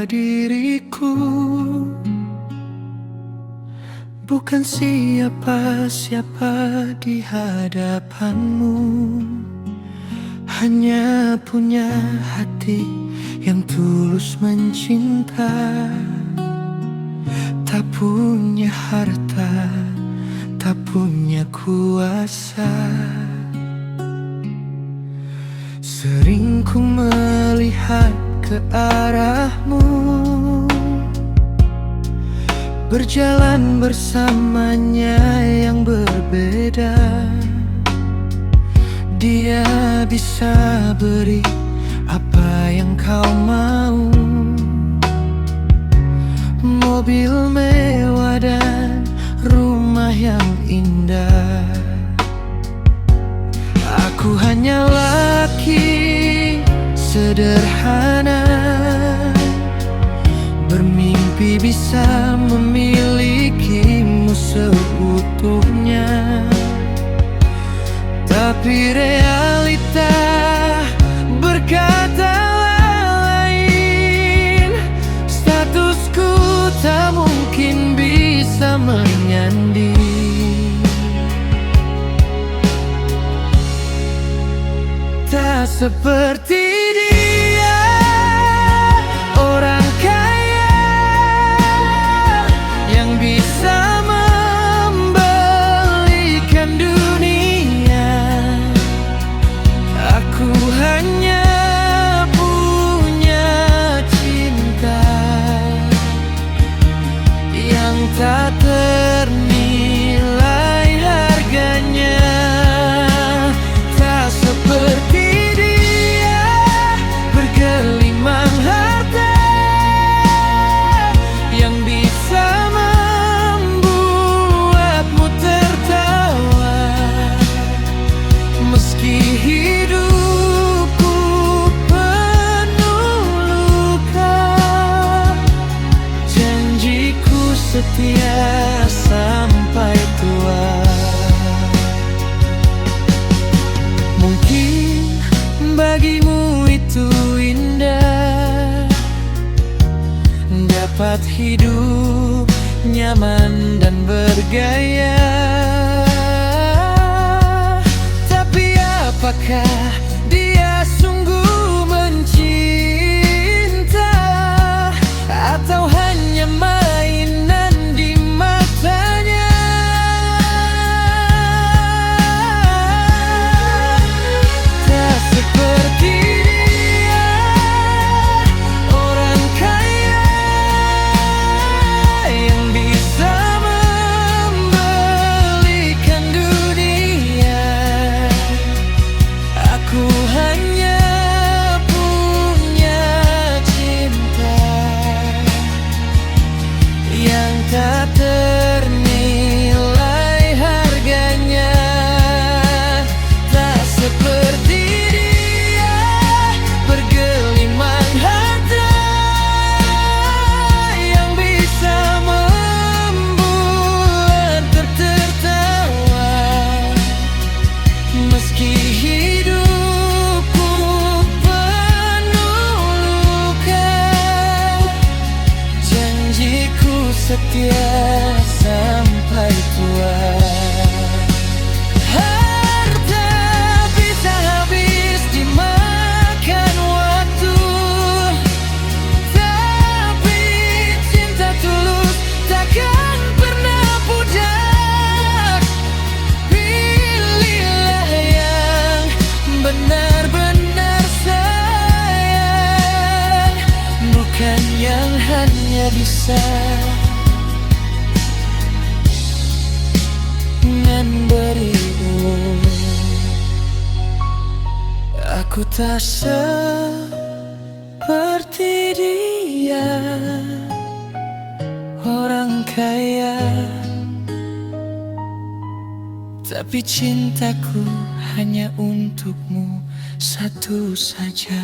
diriku, bukan siapa-siapa di hadapanmu. Hanya punya hati yang tulus mencinta, tak punya harta, tak punya kuasa. Sering ku melihat ke arahmu, berjalan bersamanya yang berbeda. Dia bisa beri apa yang kau mau, mobil mewah dan rumah yang indah. Aku hanya laki sederhana, bermimpi bisa memilikimu seutuhnya. Tapi realita berkata lain, statusku tak mungkin bisa menyanding. Tak seperti dia, orang kaya yang bisa membelikan dunia. Aku hanya punya cinta yang tak ternilai harganya. Tak seperti bergelimang harta yang bisa membuatmu tertawa, meski hidupku penuh luka. Janjiku setia sampai tua. Mungkin bagimu itu indah, dapat hidup nyaman dan bergaya. Tapi apakah dia sungguh mencinta, atau hanya mainan di matanya? Tak seperti tak ternilai harganya. Tak seperti dia, bergelimang harta yang bisa membuat tertawa, meski hidupku penuh luka. Janjiku setia sampai tua. Harta bisa habis dimakan waktu, tapi cinta tulus takkan pernah pudar. Pilihlah yang benar-benar sayang, bukan yang hanya bisa memberimu. Aku tak seperti dia, orang kaya, tapi cintaku hanya untukmu satu saja.